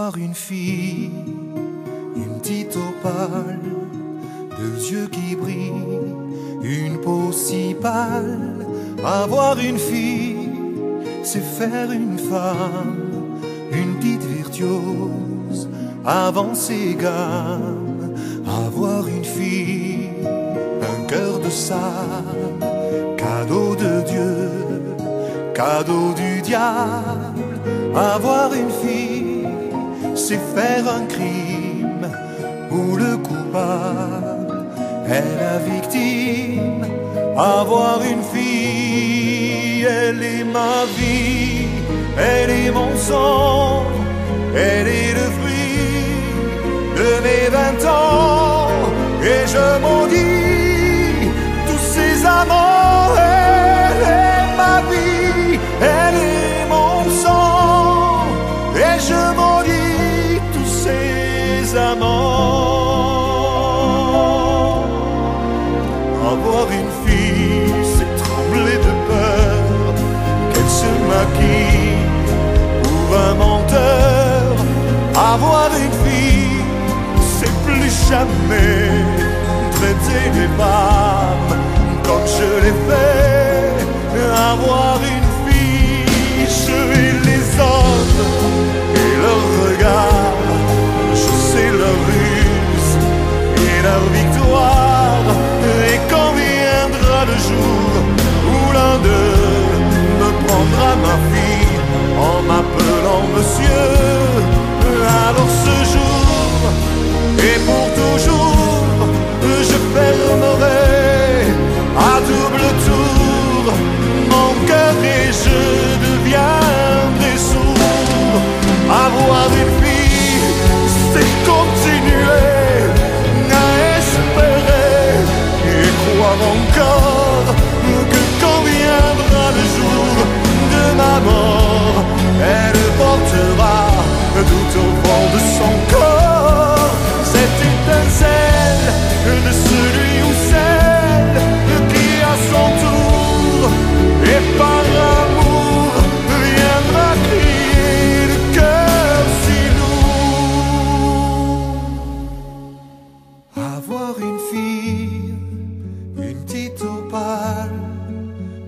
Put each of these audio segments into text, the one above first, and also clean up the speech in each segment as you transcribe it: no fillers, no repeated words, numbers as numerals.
Avoir une fille, une petite opale, deux yeux qui brillent, une peau si pâle. Avoir une fille, c'est faire une femme, une petite virtuose, avancer gamme. Avoir une fille, un cœur de sable, cadeau de Dieu, cadeau du diable. Avoir une fille, c'est faire un crime où le coupable est la victime. Avoir une fille, elle est ma vie, elle est mon sang, elle est le fruit de mes 20 ans. Et je maudis tous ces amants. Elle est ma vie, elle est mon sang, et je maudis tous ces amants. Avoir une fille, c'est trembler de peur qu'elle se maquille pour un menteur. Avoir une fille, c'est plus jamais traiter les femmes comme je l'ai fait. Avoir une fille, je hais les hommes et leurs regards, je sais leur ruse et leur victoire. Et quand viendra le jour où l'un d'eux me prendra ma fille en m'appelant monsieur, alors ce jour et pour toujours je fermerai à double tour mon cœur et je deviendrai sourd. Avoir une fille, c'est continuer à espérer et croire encore que quand viendra le jour de ma mort, elle portera tout au fond de son corps cette étincelle de celui ou celle qui à son tour et par amour viendra crier le cœur si lourd. Avoir une fille, une petite opale,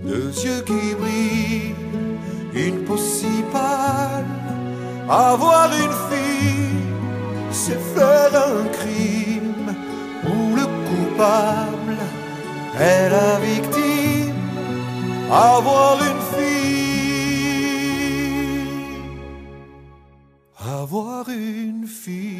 deux yeux qui brillent, une peau si pâle. Avoir une fille, c'est faire un crime où le coupable est la victime. Avoir une fille, avoir une fille.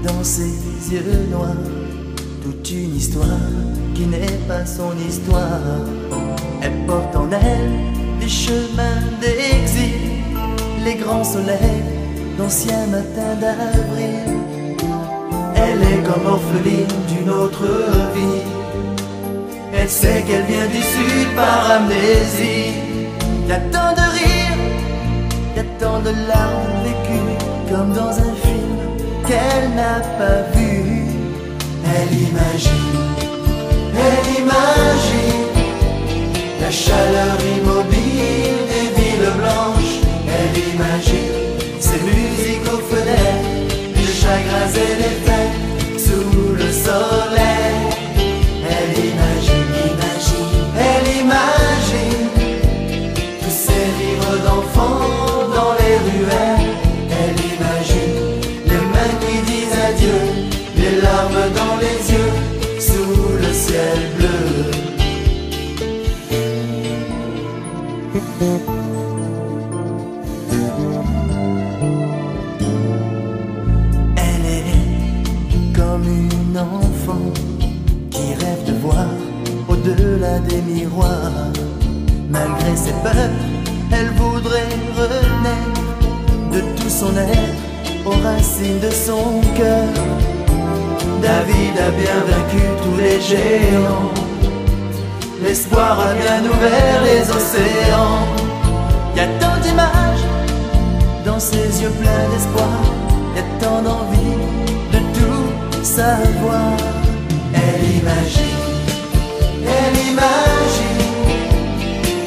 Dans ses yeux noirs, toute une histoire qui n'est pas son histoire. Elle porte en elle les chemins d'exil, les grands soleils d'anciens matins d'avril. Elle est comme orpheline d'une autre vie. Elle sait qu'elle vient du sud par amnésie. Y a tant de rires, y a tant de larmes vécues, comme dans un film qu'elle n'a pas vu. Elle imagine la chaleur immobile des villes blanches. Elle imagine ces musiques aux fenêtres, les chagrins et les fêtes sous le soleil. Elle imagine tous ces rires d'enfants dans les ruelles. Elle imagine adieu, les larmes dans les yeux, sous le ciel bleu. Elle est comme une enfant qui rêve de voir au-delà des miroirs. Malgré ses peurs, elle voudrait renaître de tout son être aux racines de son cœur. David a bien vaincu tous les géants. l'espoir a bien ouvert les océans. Y a tant d'images dans ses yeux pleins d'espoir, y a tant d'envie de tout savoir. Elle imagine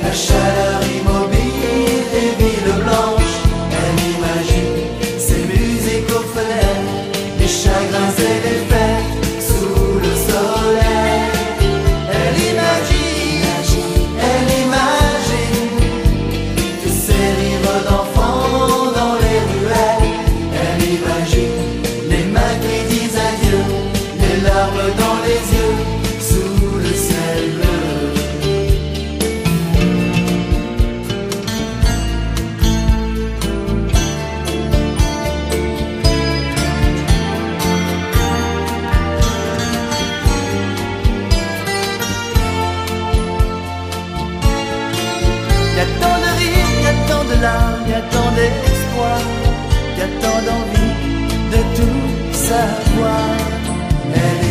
la chaleur immobile des villes blanches. Elle imagine ces musiques aux fenêtres, les chagrins et les fêtes sous le soleil. Elle imagine tous ces rires d'enfants dans les ruelles. Elle imagine les mains qui disent adieu, les larmes dans les yeux sous le ciel bleu. Y a tant de rires, y a tant de larmes, y a tant d'espoir, y a tant d'envie de tout savoir. Elle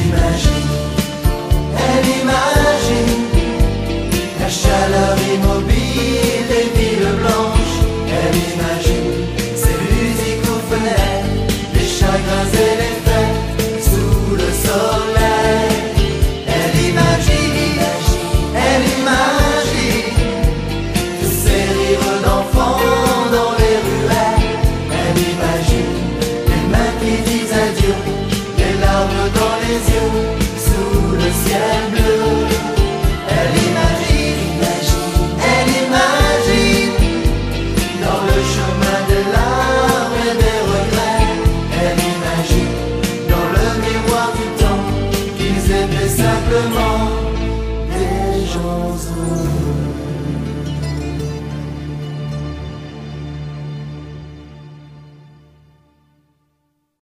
imagine la chaleur immobile des villes blanches. Elle imagine ces musiques aux fenêtres, les chagrins et les fêtes sous le soleil. Elle imagine tous ces rires d'enfants dans les ruelles. Elle imagine les mains qui disent adieu, les larmes dans les yeux sous le ciel bleu. Elle imagine dans le chemin des larmes et des regrets. Elle imagine dans le miroir du temps qu'ils étaient simplement des gens heureux.